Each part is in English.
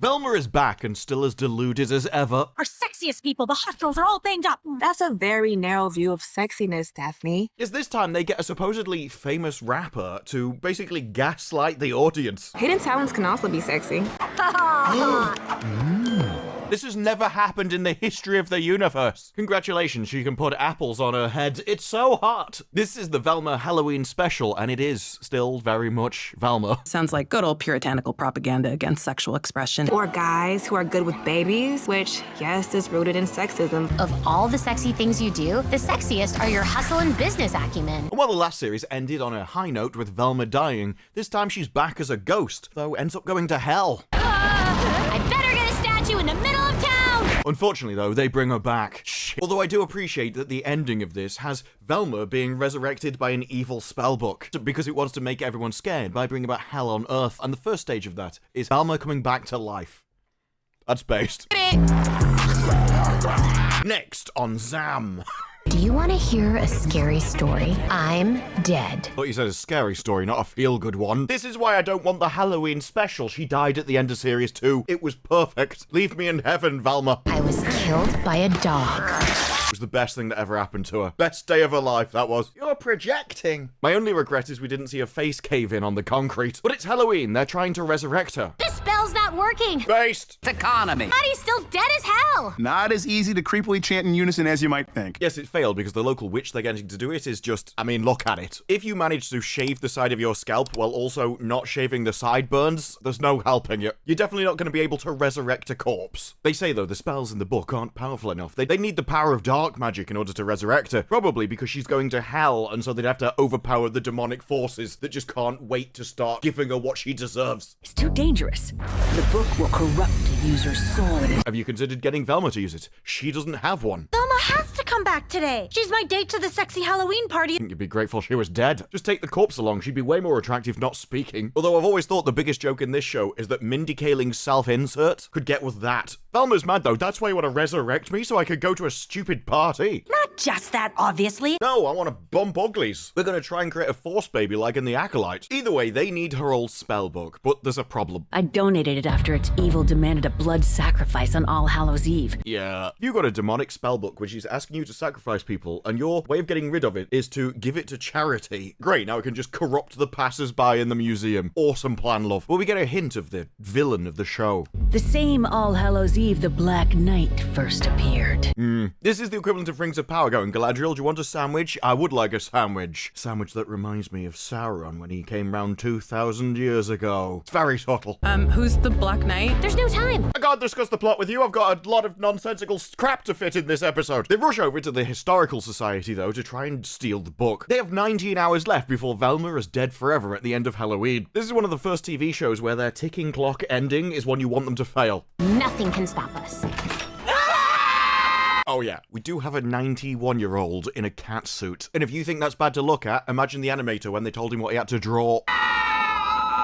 Velma is back and still as deluded as ever. Our sexiest people, the hot girls, are all banged up. That's a very narrow view of sexiness, Daphne. Is this time they get a supposedly famous rapper to basically gaslight the audience. Hidden talents can also be sexy. This has never happened in the history of the universe. Congratulations, she can put apples on her head. It's so hot. This is the Velma Halloween Special, and it is still very much Velma. Sounds like good old puritanical propaganda against sexual expression. Or guys who are good with babies, which, yes, is rooted in sexism. Of all the sexy things you do, the sexiest are your hustle and business acumen. While the last series ended on a high note with Velma dying, this time she's back as a ghost, though ends up going to hell. I better get a statue in the middle of town! Unfortunately, though, they bring her back. Shit. Although I do appreciate that the ending of this has Velma being resurrected by an evil spellbook, because it wants to make everyone scared by bringing about hell on Earth, and the first stage of that is Velma coming back to life. That's based. Next on Zam. Do you want to hear a scary story? I'm dead. I thought you said a scary story, not a feel-good one. This is why I don't want the Halloween special. She died at the end of series 2. It was perfect. Leave me in heaven, Velma. I was killed by a dog. It was the best thing that ever happened to her. Best day of her life, that was. You're projecting. My only regret is we didn't see her face cave in on the concrete. But it's Halloween. They're trying to resurrect her. This spell's not working. Based. Economy. Buddy's still dead as hell. Not as easy to creepily chant in unison as you might think. Yes, it failed because the local witch they're getting to do it is just, I mean, look at it. If you manage to shave the side of your scalp while also not shaving the sideburns, there's no helping you. You're definitely not going to be able to resurrect a corpse. They say, though, the spells in the book aren't powerful enough. They need the power of dark magic in order to resurrect her. Probably because she's going to hell, and so they'd have to overpower the demonic forces that just can't wait to start giving her what she deserves. It's too dangerous. The book will corrupt a user's soul. Have you considered getting Velma to use it? She doesn't have one. Velma has to come back today. She's my date to the sexy Halloween party. I think you'd be grateful she was dead. Just take the corpse along. She'd be way more attractive not speaking. Although I've always thought the biggest joke in this show is that Mindy Kaling's self-insert could get with that. Velma's mad though. That's why you want to resurrect me so I could go to a stupid party. Not just that, obviously. No, I want to bump uglies. We're going to try and create a force baby like in The Acolyte. Either way, they need her old spell book, but there's a problem. I donated it after its evil demanded a blood sacrifice on All Hallows Eve. Yeah. You got a demonic spell book which is asking you to sacrifice people, and your way of getting rid of it is to give it to charity. Great, now we can just corrupt the passers-by in the museum. Awesome plan, love. Well, we get a hint of the villain of the show. The same All Hallows Eve the Black Knight first appeared. This is the equivalent of Rings of Power going, Galadriel, do you want a sandwich? I would like a sandwich. Sandwich that reminds me of Sauron when he came round 2,000 years ago. It's very subtle. Who's the Black Knight? There's no time. I can't discuss the plot with you. I've got a lot of nonsensical crap to fit in this episode. They rush over to the Historical Society, though, to try and steal the book. They have 19 hours left before Velma is dead forever at the end of Halloween. This is one of the first TV shows where their ticking clock ending is one you want them to fail. Nothing can stop us. Oh yeah, we do have a 91-year-old in a cat suit. And if you think that's bad to look at, imagine the animator when they told him what he had to draw.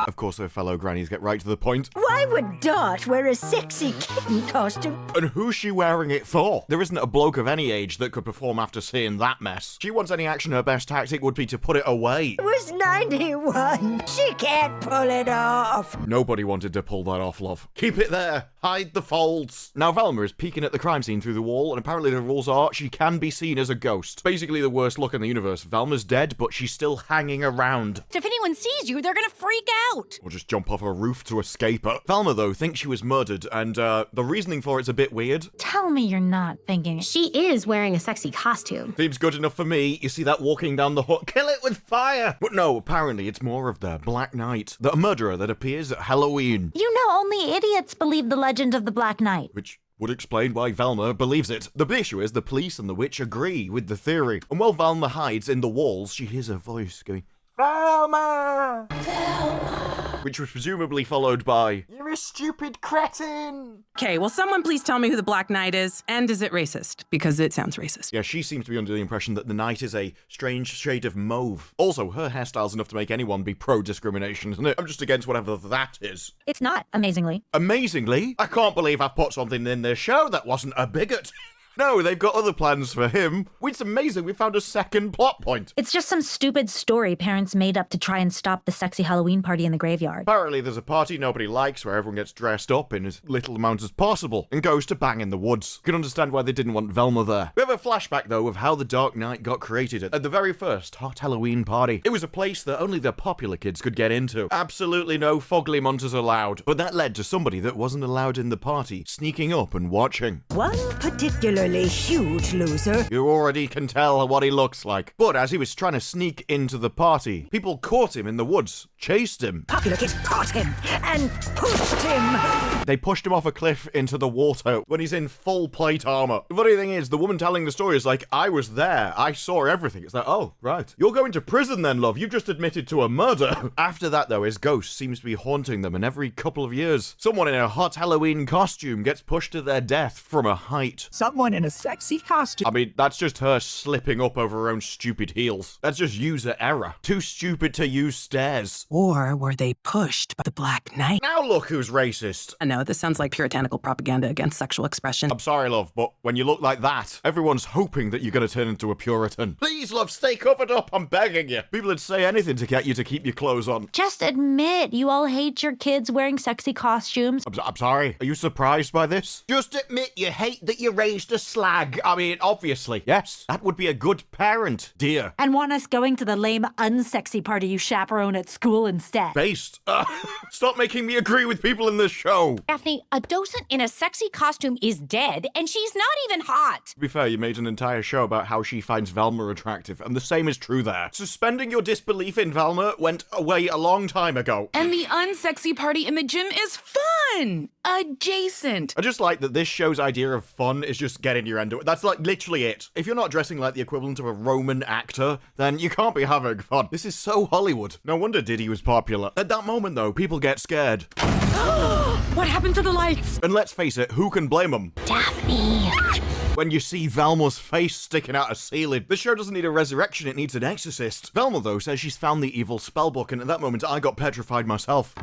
Of course, their fellow grannies get right to the point. Why would Dot wear a sexy kitten costume? And who's she wearing it for? There isn't a bloke of any age that could perform after seeing that mess. She wants any action, her best tactic would be to put it away. It was 91. She can't pull it off. Nobody wanted to pull that off, love. Keep it there. Hide the folds. Now Velma is peeking at the crime scene through the wall, and apparently the rules are she can be seen as a ghost. Basically the worst look in the universe. Velma's dead, but she's still hanging around. If anyone sees you, they're gonna freak out. Or just jump off a roof to escape her. Velma, though, thinks she was murdered, and the reasoning for it's a bit weird. Tell me you're not thinking it. She is wearing a sexy costume. Seems good enough for me. You see that walking down the hut? Kill it with fire! But no, apparently it's more of the Black Knight, the murderer that appears at Halloween. You know only idiots believe the legend of the Black Knight. Which would explain why Velma believes it. The issue is the police and the witch agree with the theory. And while Velma hides in the walls, she hears a voice going, Velma! Velma! Which was presumably followed by, You're a stupid cretin! Okay, will someone please tell me who the Black Knight is? And is it racist? Because it sounds racist. Yeah, she seems to be under the impression that the knight is a strange shade of mauve. Also, her hairstyle's enough to make anyone be pro-discrimination, isn't it? I'm just against whatever that is. It's not, amazingly. Amazingly? I can't believe I've put something in this show that wasn't a bigot. No, they've got other plans for him. It's amazing we found a second plot point. It's just some stupid story parents made up to try and stop the sexy Halloween party in the graveyard. Apparently there's a party nobody likes where everyone gets dressed up in as little amount as possible and goes to bang in the woods. You can understand why they didn't want Velma there. We have a flashback though of how the Dark Knight got created at the very first hot Halloween party. It was a place that only the popular kids could get into. Absolutely no fugly munters allowed. But that led to somebody that wasn't allowed in the party sneaking up and watching. One particularly huge loser. You already can tell what he looks like. But as he was trying to sneak into the party, people caught him in the woods, chased him. Popular kids caught him and pushed him. They pushed him off a cliff into the water when he's in full plate armor. The funny thing is, the woman telling the story is like, I was there. I saw everything. It's like, oh, right. You're going to prison then, love. You've just admitted to a murder. After that, though, his ghost seems to be haunting them, and every couple of years, someone in a hot Halloween costume gets pushed to their death from a height. Someone in a sexy costume. I mean, that's just her slipping up over her own stupid heels. That's just user error. Too stupid to use stairs. Or were they pushed by the Black Knight? Now look who's racist. I know, this sounds like puritanical propaganda against sexual expression. I'm sorry, love, but when you look like that, everyone's hoping that you're going to turn into a Puritan. Please, love, stay covered up. I'm begging you. People would say anything to get you to keep your clothes on. Just admit you all hate your kids wearing sexy costumes. I'm sorry. Are you surprised by this? Just admit you hate that you raised a slag. I mean, obviously. Yes, that would be a good parent, dear. And want us going to the lame, unsexy party you chaperone at school instead. Based. Stop making me agree with people in this show. Daphne, a docent in a sexy costume is dead, and she's not even hot. To be fair, you made an entire show about how she finds Velma attractive, and the same is true there. Suspending your disbelief in Velma went away a long time ago. And the unsexy party in the gym is fun! Adjacent. I just like that this show's idea of fun is just getting your end. That's like literally it. If you're not dressing like the equivalent of a Roman actor, then you can't be having fun. This is so Hollywood. No wonder Diddy was popular. At that moment though, people get scared. What happened to the lights? And let's face it, who can blame them? Daphne. When you see Velma's face sticking out a ceiling. This show doesn't need a resurrection, it needs an exorcist. Velma, though, says she's found the evil spellbook, and at that moment, I got petrified myself.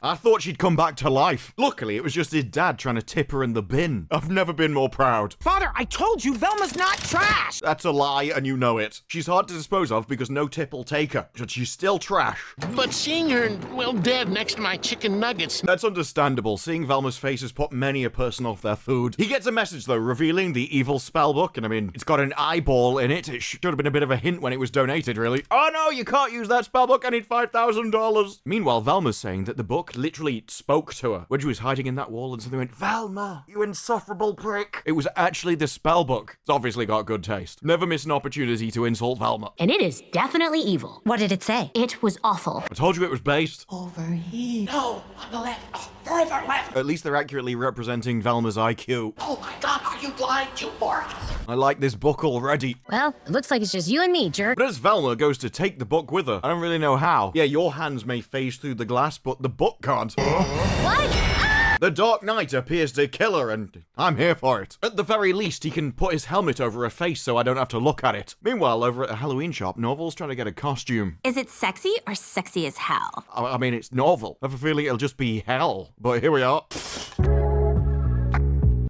I thought she'd come back to life. Luckily, it was just his dad trying to tip her in the bin. I've never been more proud. Father, I told you Velma's not trash. That's a lie, and you know it. She's hard to dispose of because no tip will take her, but she's still trash. But seeing her, well, dead next to my chicken nuggets... That's understandable. Seeing Velma's face has put many a person off their food. He gets a message, though, revealing the evil spellbook, and I mean, it's got an eyeball in it. It should have been a bit of a hint when it was donated, really. Oh no, you can't use that spellbook. I need $5,000. Meanwhile, Velma's saying that the book literally spoke to her when she was hiding in that wall, and something went, Velma, you insufferable prick. It was actually the spellbook. It's obviously got good taste. Never miss an opportunity to insult Velma. And it is definitely evil. What did it say? It was awful. I told you it was based. Over here. No, on the left. Oh, further left. At least they're accurately representing Velma's IQ. Oh my God, are you blind, you bark? I like this book already. Well, it looks like it's just you and me, jerk. But as Velma goes to take the book with her, I don't really know how. Yeah, your hands may phase through the glass, but the book can't. What? The Dark Knight appears to kill her, and I'm here for it. At the very least, he can put his helmet over her face so I don't have to look at it. Meanwhile, over at a Halloween shop, Norval's trying to get a costume. Is it sexy or sexy as hell? I mean, it's Norval. I have a feeling it'll just be hell. But here we are.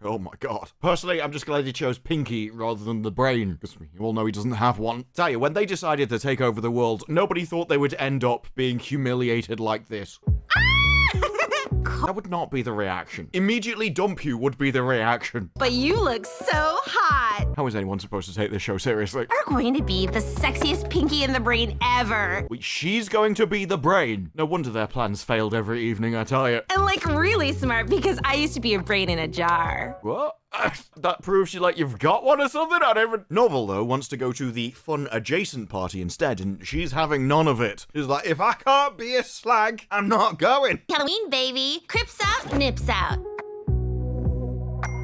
Oh my God. Personally, I'm just glad he chose Pinky rather than the brain, because we all know he doesn't have one. Tell you, when they decided to take over the world, nobody thought they would end up being humiliated like this. That would not be the reaction. Immediately dump you would be the reaction. But you look so hot. How is anyone supposed to take this show seriously? You're going to be the sexiest Pinky in the Brain ever. Wait, she's going to be the brain. No wonder their plans failed every evening, I tell you. And like really smart because I used to be a brain in a jar. What? That proves you like you've got one or something? I don't even... Novel, though, wants to go to the fun adjacent party instead, and she's having none of it. She's like, if I can't be a slag, I'm not going. Halloween, baby. Crips out, nips out.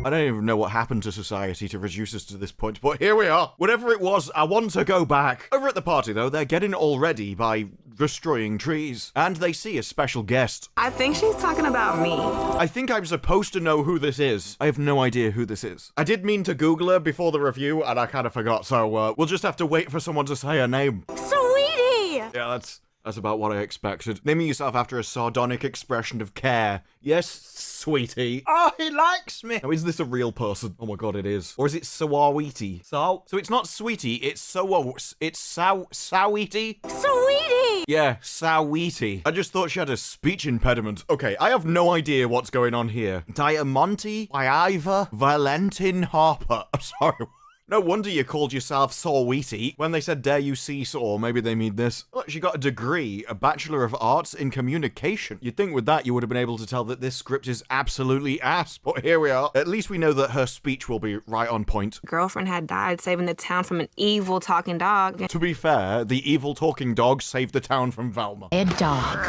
I don't even know what happened to society to reduce us to this point, but here we are. Whatever it was, I want to go back. Over at the party, though, they're getting all ready by destroying trees, and they see a special guest. I think she's talking about me. I think I'm supposed to know who this is. I have no idea who this is. I did mean to Google her before the review, and I kind of forgot, so we'll just have to wait for someone to say her name. Sweetie! Yeah, that's about what I expected. Naming yourself after a sardonic expression of care. Yes, sweetie. Oh, he likes me. Now, is this a real person? Oh my god, it is. Or is it Sawiti? So it's not sweetie, it's Sawiti? Sweetie! Yeah, Sawiti. I just thought she had a speech impediment. Okay, I have no idea what's going on here. Diamante, Iva, Valentin Harper. I'm sorry. No wonder you called yourself Sawiti. When they said, dare you seesaw, maybe they mean this. Look, she got a degree, a Bachelor of Arts in Communication. You'd think with that you would have been able to tell that this script is absolutely ass, but here we are. At least we know that her speech will be right on point. Girlfriend had died saving the town from an evil talking dog. To be fair, the evil talking dog saved the town from Velma. A dog.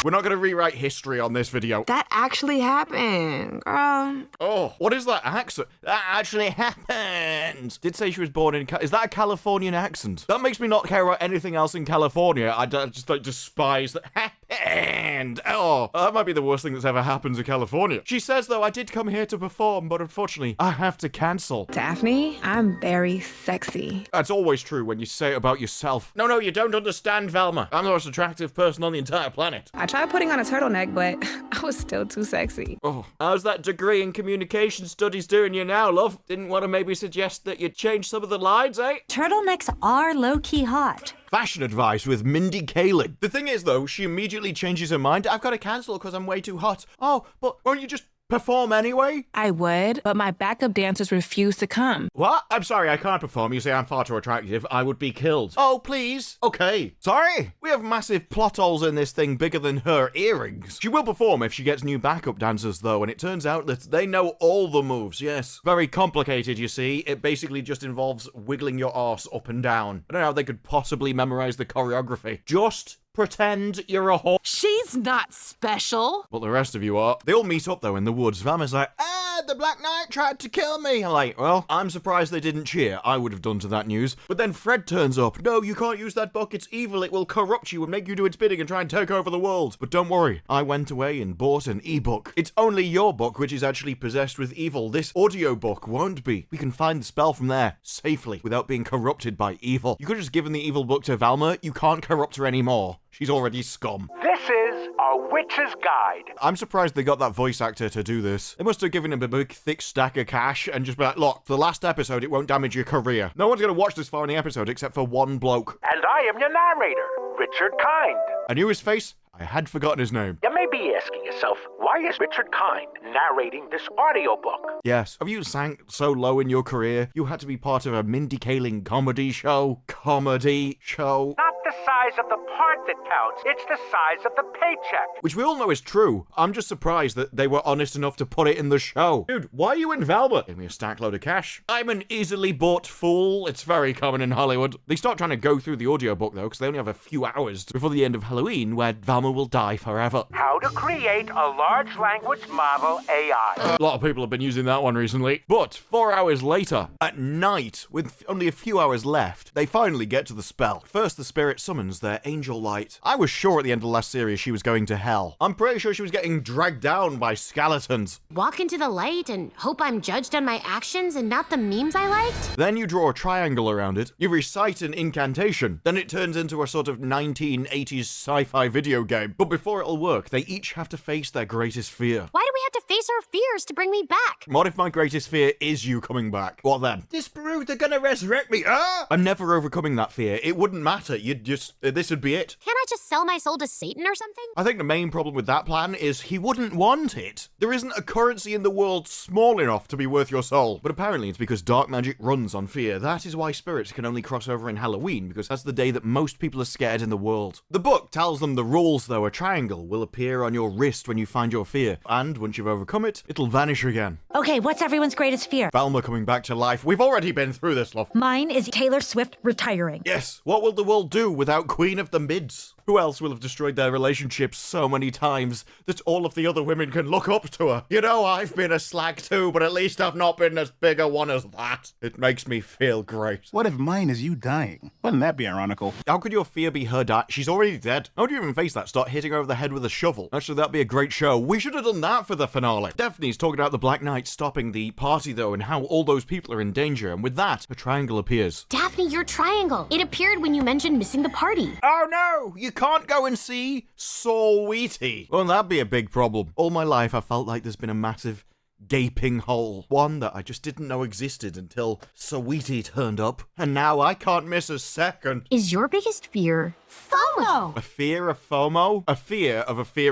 We're not going to rewrite history on this video. That actually happened, girl. Oh, what is that accent? That actually happened. Did say she was born in... Is that a Californian accent? That makes me not care about anything else in California. I just like despise that happened. Oh, that might be the worst thing that's ever happened to California. She says, though, I did come here to perform, but unfortunately, I have to cancel. Daphne, I'm very sexy. That's always true when you say it about yourself. No, you don't understand, Velma. I'm the most attractive person on the entire planet. I tried putting on a turtleneck, but I was still too sexy. Oh, how's that degree in communication studies doing you now, love? Didn't want to maybe suggest that you'd change some of the lines, eh? Turtlenecks are low-key hot. Fashion advice with Mindy Kaling. The thing is, though, she immediately changes her mind. I've got to cancel because I'm way too hot. Oh, but won't you just perform anyway? I would, but my backup dancers refuse to come. What? I'm sorry, I can't perform. You say I'm far too attractive. I would be killed. Oh, please. Okay. Sorry. We have massive plot holes in this thing bigger than her earrings. She will perform if she gets new backup dancers, though, and it turns out that they know all the moves, yes. Very complicated, you see. It basically just involves wiggling your arse up and down. I don't know how they could possibly memorize the choreography. Just pretend you're a whore. She's not special. But the rest of you are. They all meet up, though, in the woods. Velma's like, the Black Knight tried to kill me. I'm like, well, I'm surprised they didn't cheer. I would have done to that news. But then Fred turns up. No, you can't use that book. It's evil. It will corrupt you and make you do its bidding and try and take over the world. But don't worry. I went away and bought an ebook. It's only your book which is actually possessed with evil. This audiobook won't be. We can find the spell from there safely without being corrupted by evil. You could have just given the evil book to Velma. You can't corrupt her anymore. She's already scum. This is A Witch's Guide. I'm surprised they got that voice actor to do this. They must have given him a big, thick stack of cash and just be like, look, for the last episode, it won't damage your career. No one's going to watch this far in the episode except for one bloke. And I am your narrator, Richard Kind. I knew his face. I had forgotten his name. You may be asking yourself, why is Richard Kind narrating this audiobook? Yes. Have you sank so low in your career, you had to be part of a Mindy Kaling comedy show? Comedy show? Not the size of the part that counts, it's the size of the paycheck. Which we all know is true. I'm just surprised that they were honest enough to put it in the show. Dude, why are you in Velma? Give me a stack load of cash. I'm an easily bought fool. It's very common in Hollywood. They start trying to go through the audiobook, though, because they only have a few hours before the end of Halloween, where Velma will die forever. How to create a large language model AI. A lot of people have been using that one recently. But 4 hours later, at night, with only a few hours left, they finally get to the spell. First, the spirit summons their angel light. I was sure at the end of the last series she was going to hell. I'm pretty sure she was getting dragged down by skeletons. Walk into the light and hope I'm judged on my actions and not the memes I liked? Then you draw a triangle around it, you recite an incantation, then it turns into a sort of 1980s sci-fi video game. But before it'll work, they each have to face their greatest fear. Why do we have to face our fears to bring me back? What if my greatest fear is you coming back? What then? Disparu, they're gonna resurrect me. I'm never overcoming that fear. It wouldn't matter. You'd just, this would be it. Can't I just sell my soul to Satan or something? I think the main problem with that plan is he wouldn't want it. There isn't a currency in the world small enough to be worth your soul. But apparently it's because dark magic runs on fear. That is why spirits can only cross over in Halloween, because that's the day that most people are scared in the world. The book tells them the rules, though. A triangle will appear on your wrist when you find your fear, and once you've overcome it, it'll vanish again. Okay, what's everyone's greatest fear? Velma coming back to life. We've already been through this, love. Mine is Taylor Swift retiring. Yes. What will the world do without Queen of the Mids? Who else will have destroyed their relationships so many times that all of the other women can look up to her? You know, I've been a slag too, but at least I've not been as big a one as that. It makes me feel great. What if mine is you dying? Wouldn't that be ironical? How could your fear be her die? She's already dead. How would you even face that? Start hitting her over the head with a shovel. Actually, that'd be a great show. We should have done that for the finale. Daphne's talking about the Black Knight stopping the party, though, and how all those people are in danger. And with that, a triangle appears. Daphne, your triangle. It appeared when you mentioned missing the party. Oh no! You can't go and see Sweetie. Well, that'd be a big problem. All my life, I felt like there's been a massive gaping hole. One that I just didn't know existed until Sweetie turned up. And now I can't miss a second. Is your biggest fear FOMO? A fear of FOMO? A fear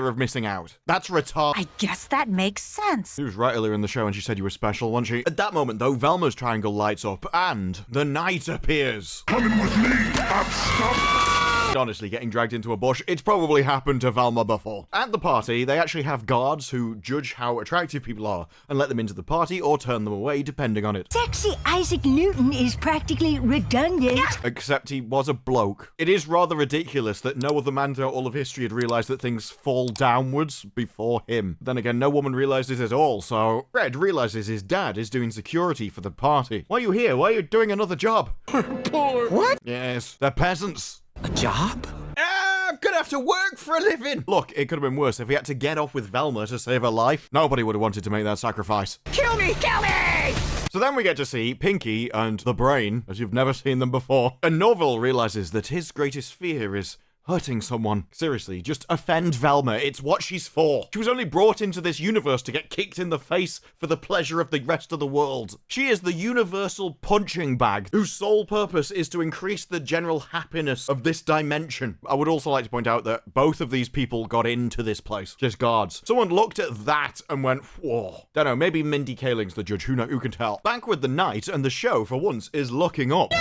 of missing out. That's retarded. I guess that makes sense. She was right earlier in the show and she said you were special, wasn't she? At that moment, though, Velma's triangle lights up and the knight appears. Coming with me, I'm Honestly, getting dragged into a bush, it's probably happened to Velma before. At the party, they actually have guards who judge how attractive people are and let them into the party or turn them away depending on it. Sexy Isaac Newton is practically redundant. Except he was a bloke. It is rather ridiculous that no other man throughout all of history had realised that things fall downwards before him. Then again, no woman realised it at all, so Red realises his dad is doing security for the party. Why are you here? Why are you doing another job? poor. What? Yes, they're peasants. A job? I'm gonna have to work for a living. Look, it could have been worse if he had to get off with Velma to save her life. Nobody would have wanted to make that sacrifice. Kill me! Kill me! So then we get to see Pinky and the Brain, as you've never seen them before. And Norval realizes that his greatest fear is hurting someone. Seriously, just offend Velma. It's what she's for. She was only brought into this universe to get kicked in the face for the pleasure of the rest of the world. She is the universal punching bag whose sole purpose is to increase the general happiness of this dimension. I would also like to point out that both of these people got into this place. Just guards. Someone looked at that and went, whoa. Don't know, maybe Mindy Kaling's the judge. Who can tell? Back with the night, and the show, for once, is looking up.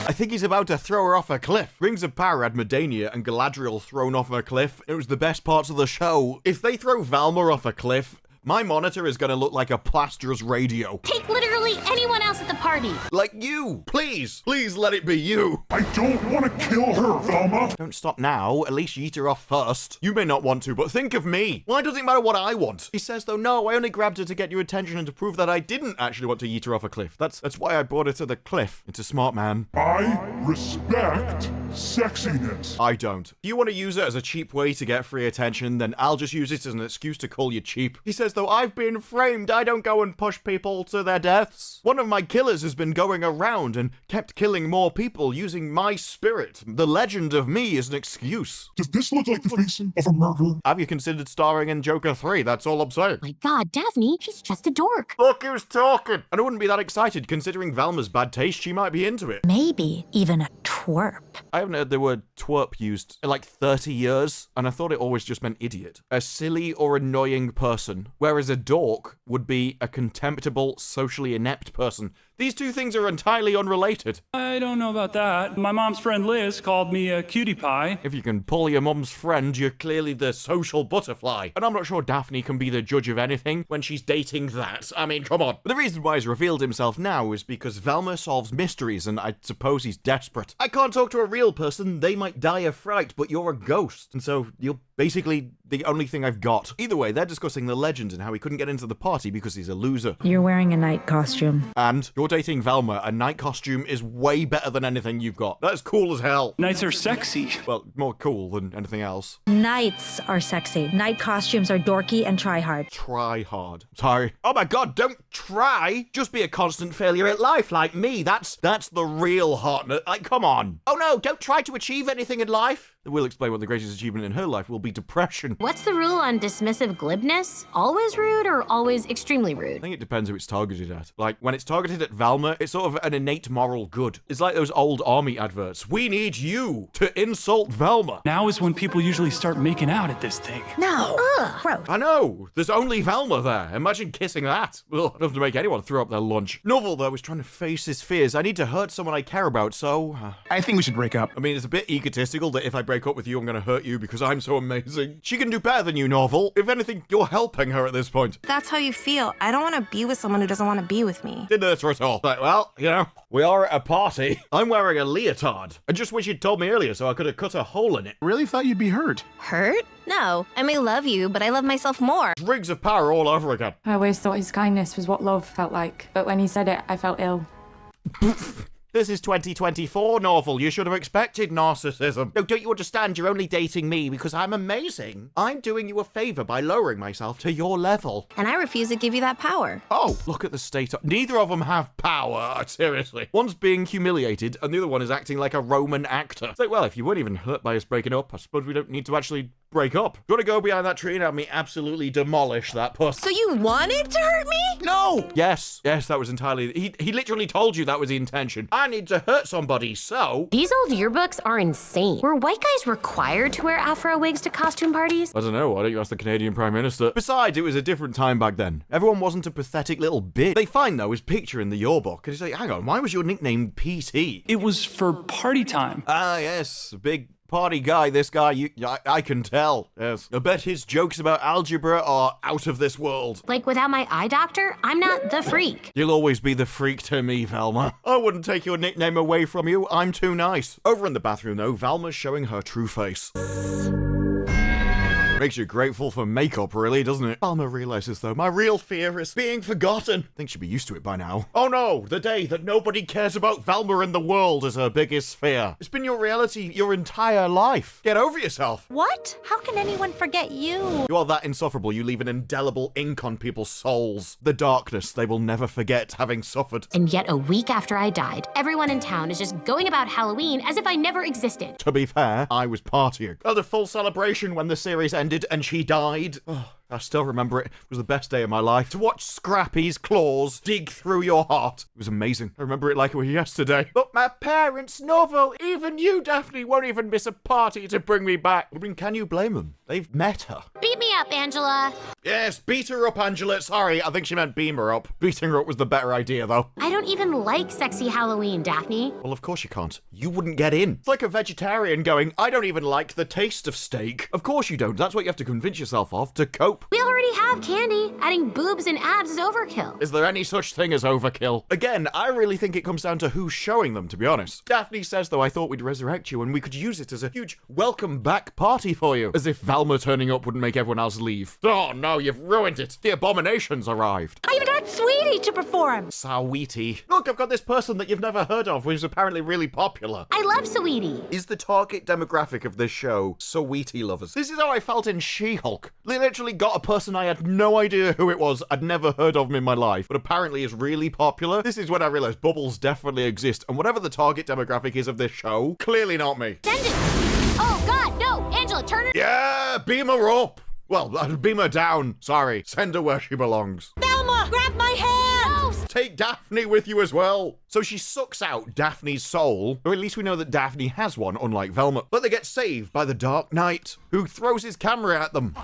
I think he's about to throw her off a cliff. Rings of Power had Medania and Galadriel thrown off a cliff. It was the best parts of the show. If they throw Velma off a cliff, my monitor is going to look like a plasterer's radio. Take literally anyone else at the party. Like you. Please let it be you. I don't want to kill her, Velma. Don't stop now. At least yeet her off first. You may not want to, but think of me. Why does it matter what I want? He says, though, no, I only grabbed her to get your attention and to prove that I didn't actually want to yeet her off a cliff. That's why I brought her to the cliff. It's a smart man. I respect sexiness. I don't. If you want to use it as a cheap way to get free attention, then I'll just use it as an excuse to call you cheap. He says, though, I've been framed. I don't go and push people to their deaths. One of my killers has been going around and kept killing more people using my spirit. The legend of me is an excuse. Does this look like the face of a murderer? Have you considered starring in Joker 3? That's all I'm saying. My God, Daphne, she's just a dork. Look who's talking. And I wouldn't be that excited considering Velma's bad taste. She might be into it. Maybe even a twerp. I haven't heard the word twerp used in like 30 years, and I thought it always just meant idiot. A silly or annoying person, whereas a dork would be a contemptible, socially inept person. These two things are entirely unrelated. I don't know about that. My mom's friend Liz called me a cutie pie. If you can pull your mum's friend, you're clearly the social butterfly. And I'm not sure Daphne can be the judge of anything when she's dating that. I mean, come on. But the reason why he's revealed himself now is because Velma solves mysteries and I suppose he's desperate. I can't talk to a real person. They might die of fright, but you're a ghost. And so you're basically the only thing I've got. Either way, they're discussing the legend and how he couldn't get into the party because he's a loser. You're wearing a night costume. And you're dating Velma. A night costume is way better than anything you've got. That's cool as hell. Nights are sexy. Well, more cool than anything else. Nights are sexy. Night costumes are dorky and try hard. Try hard. Sorry. Oh my God, don't try. Just be a constant failure at life like me. That's the real hotness. Like, come on. Oh no, don't try to achieve anything in life. We'll explain what the greatest achievement in her life will be depression. What's the rule on dismissive glibness? Always rude or always extremely rude? I think it depends who it's targeted at. Like, when it's targeted at Velma, it's sort of an innate moral good. It's like those old army adverts. We need you to insult Velma. Now is when people usually start making out at this thing. No. Ugh. Gross. I know. There's only Velma there. Imagine kissing that. Ugh, enough to make anyone throw up their lunch. Novel, though, is trying to face his fears. I need to hurt someone I care about, so... I think we should break up. I mean, it's a bit egotistical that if I break up with you, I'm going to hurt you because I'm so amazing. She can do better than you, Novel. If anything, you're helping her at this point. That's how you feel. I don't want to be with someone who doesn't want to be with me. Didn't hurt her at all. Like, well, you know, we are at a party. I'm wearing a leotard. I just wish you'd told me earlier so I could have cut a hole in it. Really thought you'd be hurt. Hurt? No. I may love you, but I love myself more. Rings of Power all over again. I always thought his kindness was what love felt like, but when he said it, I felt ill. This is 2024, Norval. You should have expected narcissism. No, don't you understand? You're only dating me because I'm amazing. I'm doing you a favor by lowering myself to your level. And I refuse to give you that power. Oh, look at the state of... Neither of them have power, seriously. One's being humiliated, and the other one is acting like a Roman actor. It's like, well, if you weren't even hurt by us breaking up, I suppose we don't need to actually break up. You want to go behind that tree and have me absolutely demolish that puss? So you wanted to hurt me? No! Yes, that was entirely... He literally told you that was the intention. I need to hurt somebody, so... These old yearbooks are insane. Were white guys required to wear afro wigs to costume parties? I don't know, why don't you ask the Canadian Prime Minister? Besides, it was a different time back then. Everyone wasn't a pathetic little bitch. They find, though, his picture in the yearbook, and he's like, hang on, why was your nickname PT? It was for party time. Ah, yes, big party guy, this guy, I can tell, yes. I bet his jokes about algebra are out of this world. Like, without my eye doctor, I'm not the freak. You'll always be the freak to me, Velma. I wouldn't take your nickname away from you. I'm too nice. Over in the bathroom, though, Velma's showing her true face. Makes you grateful for makeup, really, doesn't it? Velma realizes, though, my real fear is being forgotten. I think she'd be used to it by now. Oh no, the day that nobody cares about Velma in the world is her biggest fear. It's been your reality your entire life. Get over yourself. What? How can anyone forget you? You are that insufferable, you leave an indelible ink on people's souls. The darkness they will never forget having suffered. And yet a week after I died, everyone in town is just going about Halloween as if I never existed. To be fair, I was partying. I had a full celebration when the series ended and she died. Oh, I still remember it. It was the best day of my life. To watch Scrappy's claws dig through your heart. It was amazing. I remember it like it was yesterday. But my parents' novel, even you, Daphne, won't even miss a party to bring me back. I mean, can you blame them? They've met her. Beat me up, Angela. Yes, beat her up, Angela. Sorry, I think she meant beam her up. Beating her up was the better idea, though. I don't even like sexy Halloween, Daphne. Well, of course you can't. You wouldn't get in. It's like a vegetarian going, I don't even like the taste of steak. Of course you don't. That's what you have to convince yourself of to cope. We already have candy. Adding boobs and abs is overkill. Is there any such thing as overkill? Again, I really think it comes down to who's showing them, to be honest. Daphne says, though, I thought we'd resurrect you and we could use it as a huge welcome back party for you. As if Velma turning up wouldn't make everyone else leave. Oh no, you've ruined it. The abomination's arrived. I even got Sweetie to perform. Sweetie. Look, I've got this person that you've never heard of, who's apparently really popular. I love Sweetie. Is the target demographic of this show Sweetie lovers? This is how I felt in She-Hulk. They literally got a person I had no idea who it was. I'd never heard of him in my life, but apparently is really popular. This is when I realized bubbles definitely exist, and whatever the target demographic is of this show, clearly not me. Send it. Oh, God, no. Angela, turn her. Yeah, beam her up. Well, beam her down. Sorry. Send her where she belongs. Velma, grab my hand. No. Take Daphne with you as well. So she sucks out Daphne's soul, or at least we know that Daphne has one, unlike Velma. But they get saved by the Dark Knight, who throws his camera at them.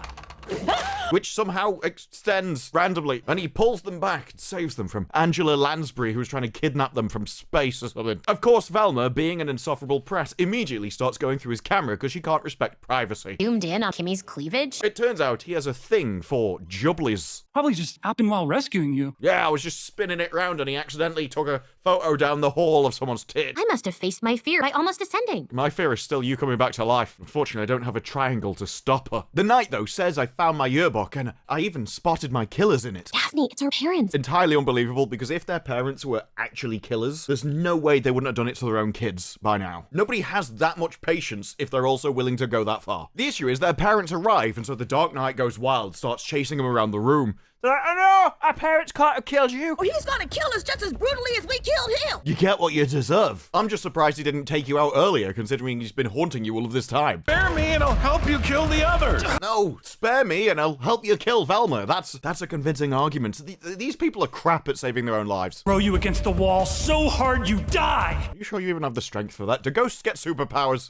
Which somehow extends randomly, and he pulls them back and saves them from Angela Lansbury, who's trying to kidnap them from space or something. Of course, Velma, being an insufferable prat, immediately starts going through his camera because she can't respect privacy. Zoomed in on Kimmy's cleavage? It turns out he has a thing for jubblies. Probably just happened while rescuing you. Yeah, I was just spinning it round and he accidentally took a photo down the hall of someone's tit. I must have faced my fear by almost ascending. My fear is still you coming back to life. Unfortunately, I don't have a triangle to stop her. The knight, though, says I found my yearbook and I even spotted my killers in it. Daphne, it's her parents. Entirely unbelievable, because if their parents were actually killers, there's no way they wouldn't have done it to their own kids by now. Nobody has that much patience if they're also willing to go that far. The issue is their parents arrive, and so the Dark Knight goes wild, starts chasing them around the room. They're like, oh no, our parents can't have killed you. Oh, he's gonna kill us just as brutally as we killed him. You get what you deserve. I'm just surprised he didn't take you out earlier, considering he's been haunting you all of this time. Spare me and I'll help you kill the others. No, spare me and I'll help you kill Velma. That's a convincing argument. These people are crap at saving their own lives. Throw you against the wall so hard you die. Are you sure you even have the strength for that? Do ghosts get superpowers?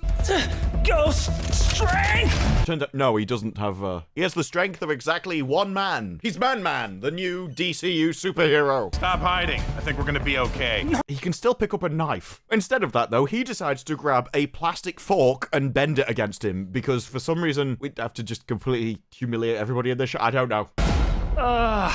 Ghost strength. Turned out, no, he doesn't have, he has the strength of exactly one man. He's Man, the new DCU superhero. Stop hiding. I think we're gonna be okay. He can still pick up a knife. Instead of that, though, he decides to grab a plastic fork and bend it against him, because for some reason, we'd have to just completely humiliate everybody in this show. I don't know.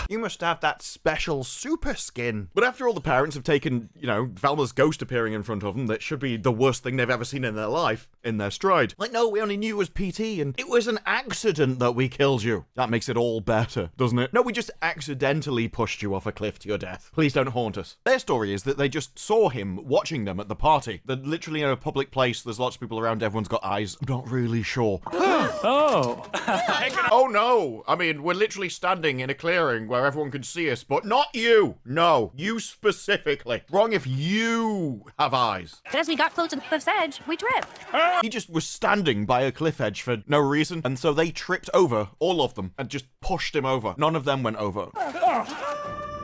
You must have that special super skin. But after all the parents have taken, Velma's ghost appearing in front of them, that should be the worst thing they've ever seen in their life, in their stride. Like, no, we only knew it was PT, and it was an accident that we killed you. That makes it all better, doesn't it? No, we just accidentally pushed you off a cliff to your death. Please don't haunt us. Their story is that they just saw him watching them at the party. They're literally in a public place, there's lots of people around, everyone's got eyes. I'm not really sure. Oh. Oh no! I mean, we're literally standing in a clearing where everyone can see us, but not you! No, you specifically. Wrong if you have eyes. As we got close to the cliff's edge, we tripped. He just was standing by a cliff edge for no reason, and so they tripped over, all of them, and just pushed him over. None of them went over.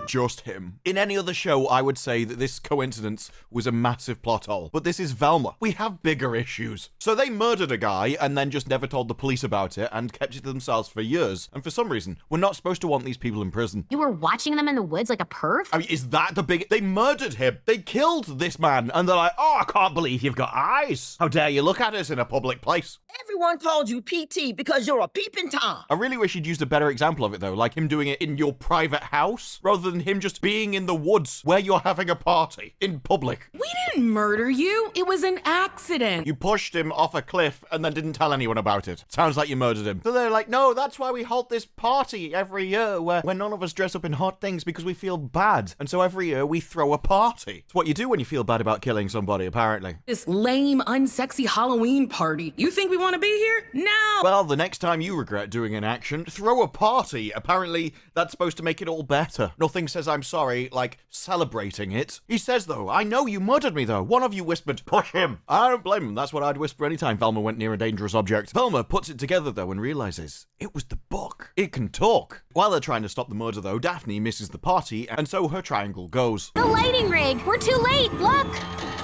Just him. In any other show, I would say that this coincidence was a massive plot hole. But this is Velma. We have bigger issues. So they murdered a guy and then just never told the police about it and kept it to themselves for years. And for some reason, we're not supposed to want these people in prison. You were watching them in the woods like a perv? I mean, is that the big... They murdered him. They killed this man. And they're like, oh, I can't believe you've got eyes. How dare you look at us in a public place? Everyone called you PT because you're a peeping Tom. I really wish you'd used a better example of it, though. Like him doing it in your private house, rather than him just being in the woods where you're having a party in public. We didn't murder you. It was an accident. You pushed him off a cliff and then didn't tell anyone about it. Sounds like you murdered him. So they're like, no, that's why we hold this party every year where none of us dress up in hot things because we feel bad. And so every year we throw a party. It's what you do when you feel bad about killing somebody, apparently. This lame, unsexy Halloween party. You think we want to be here? No. Well, the next time you regret doing an action, throw a party. Apparently, that's supposed to make it all better. Nothing says I'm sorry like celebrating it. He says, though, I know you murdered me, though. One of you whispered, push him. I don't blame him. That's what I'd whisper anytime Velma went near a dangerous object. Velma puts it together, though, and realizes it was the book. It can talk. While they're trying to stop the murder, though, Daphne misses the party, and so her triangle goes. The lighting rig! We're too late! Look!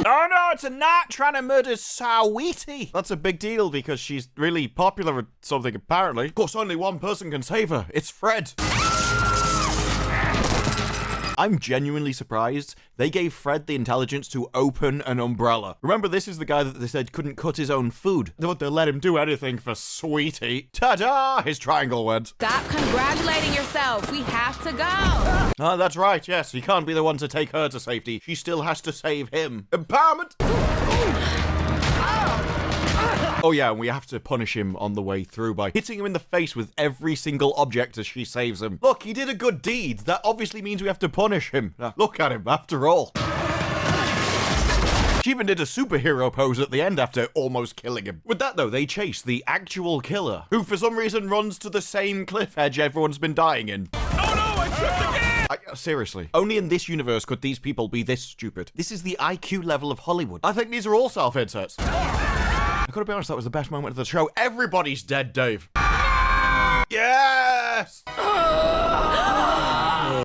Oh no, it's a gnat trying to murder Sawiti. That's a big deal because she's really popular at something, apparently. Of course, only one person can save her. It's Fred. I'm genuinely surprised they gave Fred the intelligence to open an umbrella. Remember, this is the guy that they said couldn't cut his own food. But they let him do anything for Sweetie. Ta-da! His triangle went. Stop congratulating yourself. We have to go. Oh, that's right, yes. He can't be the one to take her to safety. She still has to save him. Empowerment! Oh yeah, and we have to punish him on the way through by hitting him in the face with every single object as she saves him. Look, he did a good deed. That obviously means we have to punish him. Look at him, after all. She even did a superhero pose at the end after almost killing him. With that, though, they chase the actual killer, who for some reason runs to the same cliff edge everyone's been dying in. Oh no, I tripped again! Seriously, only in this universe could these people be this stupid. This is the IQ level of Hollywood. I think these are all self-inserts. I gotta be honest, that was the best moment of the show. Everybody's dead, Dave. Yes!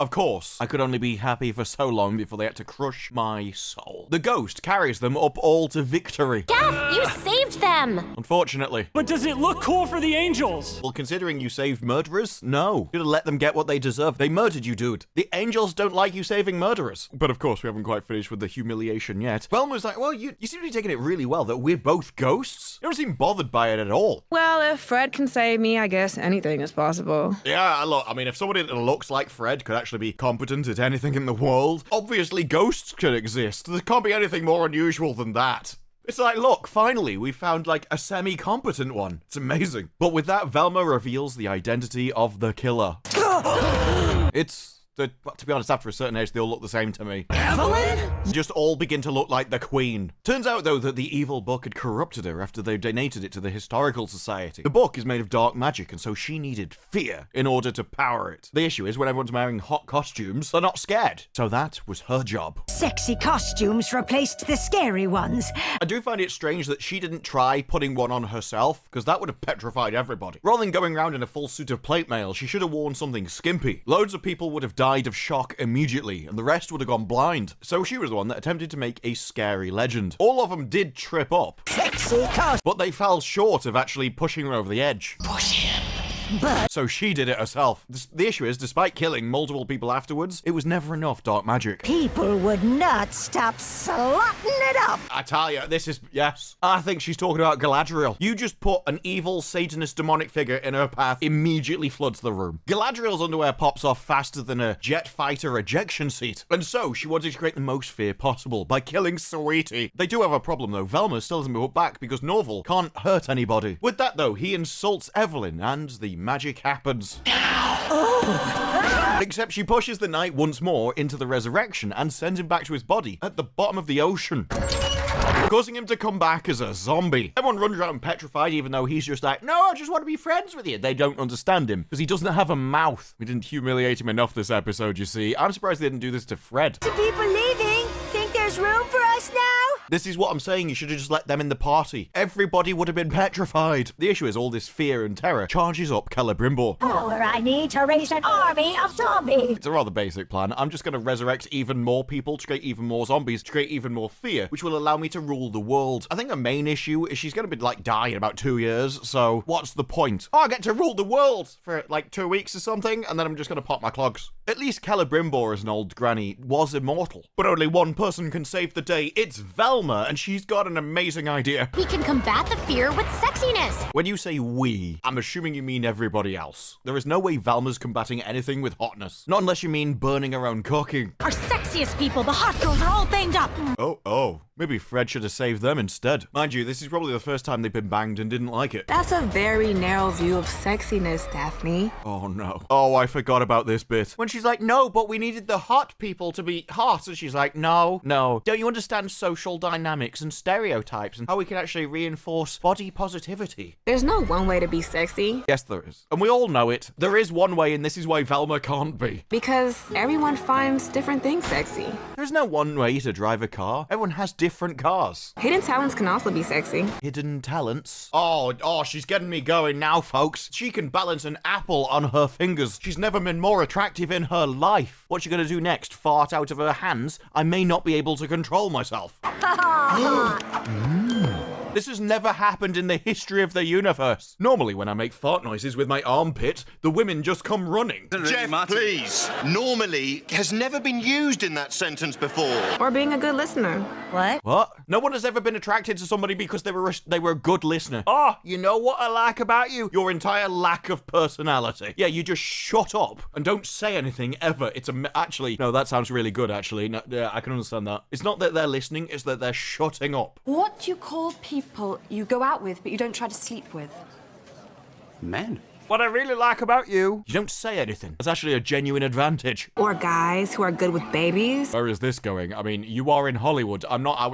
Of course, I could only be happy for so long before they had to crush my soul. The ghost carries them up all to victory. Gaff, you saved them! Unfortunately. But does it look cool for the angels? Well, considering you saved murderers, no. You'd have let them get what they deserve. They murdered you, dude. The angels don't like you saving murderers. But of course, we haven't quite finished with the humiliation yet. Velma's like, well, you seem to be taking it really well that we're both ghosts. You don't seem bothered by it at all. Well, if Fred can save me, I guess anything is possible. Yeah, look, I mean, if somebody that looks like Fred could actually be competent at anything in the world, obviously ghosts can exist. There can't be anything more unusual than that. It's like, look, finally, we found, like, a semi-competent one. It's amazing. But with that, Velma reveals the identity of the killer. To be honest, after a certain age, they all look the same to me. Evelyn? Just all begin to look like the Queen. Turns out, though, that the evil book had corrupted her after they donated it to the Historical Society. The book is made of dark magic, and so she needed fear in order to power it. The issue is, when everyone's wearing hot costumes, they're not scared. So that was her job. Sexy costumes replaced the scary ones. I do find it strange that she didn't try putting one on herself, because that would have petrified everybody. Rather than going around in a full suit of plate mail, she should have worn something skimpy. Loads of people would have died of shock immediately, and the rest would have gone blind. So she was the one that attempted to make a scary legend. All of them did trip up, Sexy costumes. but they fell short of actually pushing her over the edge. Push him. but... So she did it herself. The issue is, despite killing multiple people afterwards, it was never enough dark magic. People would not stop slotting it up. I tell you, this is... Yes. I think she's talking about Galadriel. You just put an evil, Satanist, demonic figure in her path, immediately floods the room. Galadriel's underwear pops off faster than a jet fighter ejection seat. And so, she wanted to create the most fear possible by killing Sweetie. They do have a problem, though. Velma still hasn't been put back because Norval can't hurt anybody. With that, though, he insults Evelyn, and the magic happens. Except she pushes the knight once more into the resurrection and sends him back to his body at the bottom of the ocean, causing him to come back as a zombie. Everyone runs around petrified, even though he's just like, no, I just want to be friends with you. They don't understand him because he doesn't have a mouth. We didn't humiliate him enough this episode, you see. I'm surprised they didn't do this to Fred. The people leaving. Think there's room for us now? This is what I'm saying, you should have just let them in the party. Everybody would have been petrified. The issue is all this fear and terror charges up Celebrimbor. Power I need to raise an army of zombies. It's a rather basic plan. I'm just going to resurrect even more people to create even more zombies, to create even more fear, which will allow me to rule the world. I think the main issue is she's going to be, like, die in about 2 years, so what's the point? Oh, I get to rule the world for, like, 2 weeks or something, and then I'm just going to pop my clogs. At least Celebrimbor, as an old granny, was immortal. But only one person can save the day. It's Velma, and she's got an amazing idea. We can combat the fear with sexiness. When you say we, I'm assuming you mean everybody else. There is no way Velma's combating anything with hotness. Not unless you mean burning her own cooking. Our sexiest people, the hot girls, are all banged up. Oh. Maybe Fred should have saved them instead. Mind you, this is probably the first time they've been banged and didn't like it. That's a very narrow view of sexiness, Daphne. Oh no. Oh, I forgot about this bit. When she's like, no, but we needed the hot people to be hot. And she's like, no. Don't you understand social dynamics and stereotypes and how we can actually reinforce body positivity? There's no one way to be sexy. Yes, there is. And we all know it. There is one way, and this is why Velma can't be. Because everyone finds different things sexy. There's no one way to drive a car. Everyone has different cars. Hidden talents can also be sexy. Hidden talents? Oh, she's getting me going now, folks. She can balance an apple on her fingers. She's never been more attractive in her life. What's she gonna do next? Fart out of her hands? I may not be able to control myself. This has never happened in the history of the universe. Normally, when I make fart noises with my armpit, the women just come running. Jeff, please. Normally has never been used in that sentence before. Or being a good listener. What? No one has ever been attracted to somebody because they were a good listener. Oh, you know what I like about you? Your entire lack of personality. Yeah, you just shut up and don't say anything ever. Actually, no, that sounds really good, actually. No, yeah, I can understand that. It's not that they're listening, it's that they're shutting up. What do you call people you go out with but you don't try to sleep with? Men. What I really like about you don't say anything. That's actually a genuine advantage. Or guys who are good with babies. Where is this going? I mean, you are in Hollywood.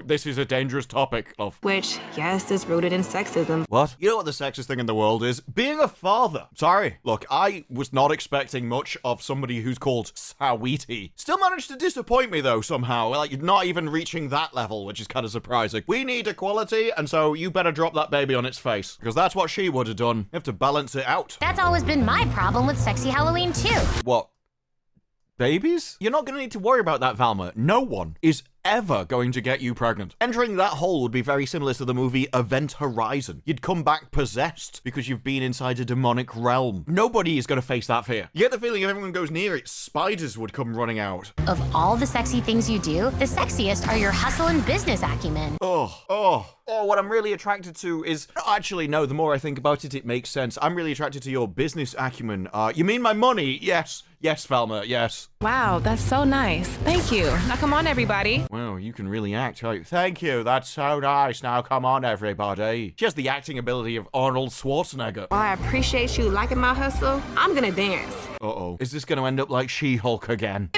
This is a dangerous topic, love. Which, yes, is rooted in sexism. What? You know what the sexist thing in the world is? Being a father. Sorry. Look, I was not expecting much of somebody who's called Sweetie. Still managed to disappoint me, though, somehow. Like, not even reaching that level, which is kind of surprising. We need equality, and so you better drop that baby on its face. Because that's what she would have done. You have to balance it out. That's always been my problem with Sexy Halloween too. What? Babies? You're not going to need to worry about that, Velma. No one is ever going to get you pregnant. Entering that hole would be very similar to the movie Event Horizon. You'd come back possessed because you've been inside a demonic realm. Nobody is going to face that fear. You get the feeling if everyone goes near it, spiders would come running out. Of all the sexy things you do, the sexiest are your hustle and business acumen. What I'm really attracted to is... Actually, no, the more I think about it, it makes sense. I'm really attracted to your business acumen. You mean my money? Yes. Yes, Velma, yes. Wow, that's so nice. Thank you. Now come on, everybody. Wow, you can really act. Thank you, that's so nice. Now come on, everybody. She has the acting ability of Arnold Schwarzenegger. While I appreciate you liking my hustle, I'm gonna dance. Uh-oh. Is this gonna end up like She-Hulk again?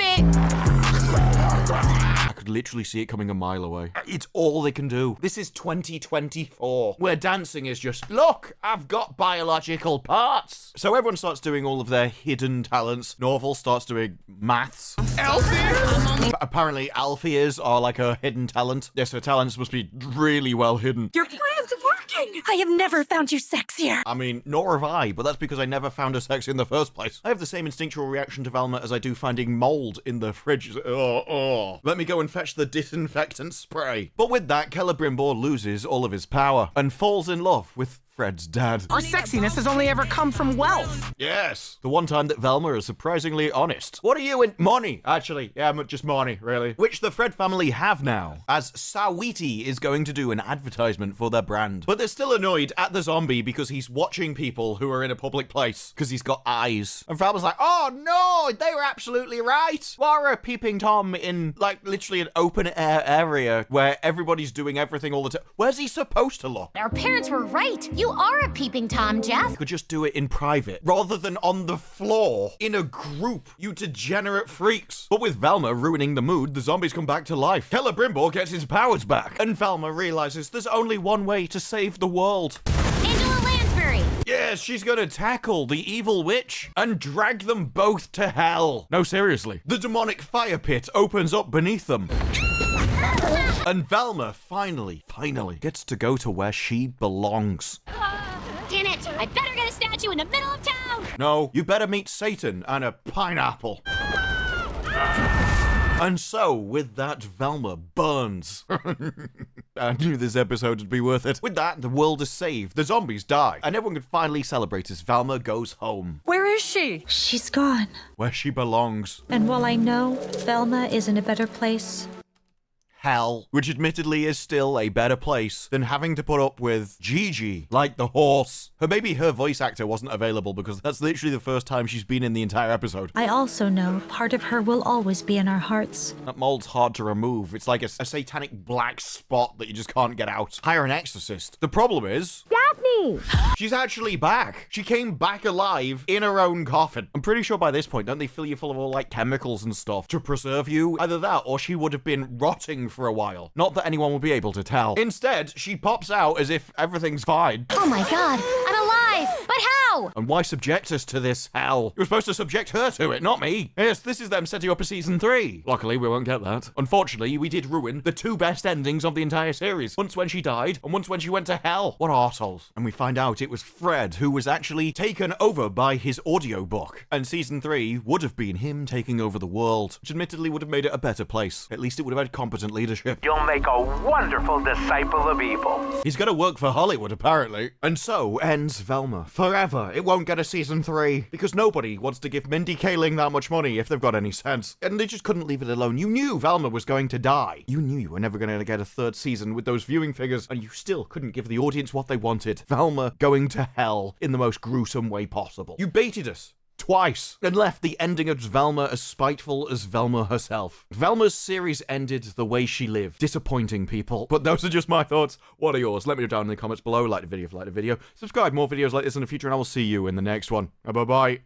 I could literally see it coming a mile away. It's all they can do. This is 2024, where dancing is just, look, I've got biological parts. So everyone starts doing all of their hidden talents. Norval starts doing maths. Elf ears? Apparently, elf ears are like a hidden talent. Yes, her talents must be really well hidden. Your plan's working! I have never found you sexier. I mean, nor have I, but that's because I never found her sexy in the first place. I have the same instinctual reaction to Velma as I do finding mold in the fridge. Let me go and fetch the disinfectant spray. But with that, Celebrimbor loses all of his power and falls in love with Fred's dad. Our sexiness has only ever come from wealth. Yes. The one time that Velma is surprisingly honest. What are you in? Money, actually. Yeah, just money, really. Which the Fred family have now, as Sawiti is going to do an advertisement for their brand. But they're still annoyed at the zombie because he's watching people who are in a public place because he's got eyes. And Velma's like, oh no, they were absolutely right. Why a peeping Tom in like literally an open air area where everybody's doing everything all the time? Where's he supposed to look? Our parents were right. You are a peeping Tom, Jeff. You could just do it in private rather than on the floor in a group, you degenerate freaks. But with Velma ruining the mood, the zombies come back to life. Celebrimbor gets his powers back, and Velma realizes there's only one way to save the world. Angela Lansbury. Yes, she's gonna tackle the evil witch and drag them both to hell. No, seriously. The demonic fire pit opens up beneath them. And Velma finally gets to go to where she belongs. Damn it! I better get a statue in the middle of town! No, you better meet Satan and a pineapple. And so, with that, Velma burns. I knew this episode would be worth it. With that, the world is saved, the zombies die, and everyone can finally celebrate as Velma goes home. Where is she? She's gone. Where she belongs. And while I know Velma is in a better place, Hell, which admittedly is still a better place than having to put up with Gigi, like the horse. Or maybe her voice actor wasn't available because that's literally the first time she's been in the entire episode. I also know part of her will always be in our hearts. That mold's hard to remove. It's like a satanic black spot that you just can't get out. Hire an exorcist. The problem is... Daphne! She's actually back. She came back alive in her own coffin. I'm pretty sure by this point, don't they fill you full of all like chemicals and stuff to preserve you? Either that or she would have been rotting for a while. Not that anyone will be able to tell. Instead, she pops out as if everything's fine. Oh my god, I'm alive! But how? And why subject us to this hell? You were supposed to subject her to it, not me. Yes, this is them setting up a season 3. Luckily, we won't get that. Unfortunately, we did ruin the 2 best endings of the entire series. Once when she died, and once when she went to hell. What arseholes. And we find out it was Fred who was actually taken over by his audiobook. And season 3 would have been him taking over the world, which admittedly would have made it a better place. At least it would have had competent leadership. You'll make a wonderful disciple of evil. He's gonna work for Hollywood, apparently. And so ends Velma. Forever. It won't get a season 3. Because nobody wants to give Mindy Kaling that much money if they've got any sense. And they just couldn't leave it alone. You knew Velma was going to die. You knew you were never gonna get a 3rd season with those viewing figures, and you still couldn't give the audience what they wanted. Velma going to hell in the most gruesome way possible. You baited us. Twice, and left the ending of Velma as spiteful as Velma herself. Velma's series ended the way she lived, disappointing people. But those are just my thoughts. What are yours? Let me know down in the comments below. Like the video if you like the video. Subscribe, more videos like this in the future, and I will see you in the next one. Bye-bye.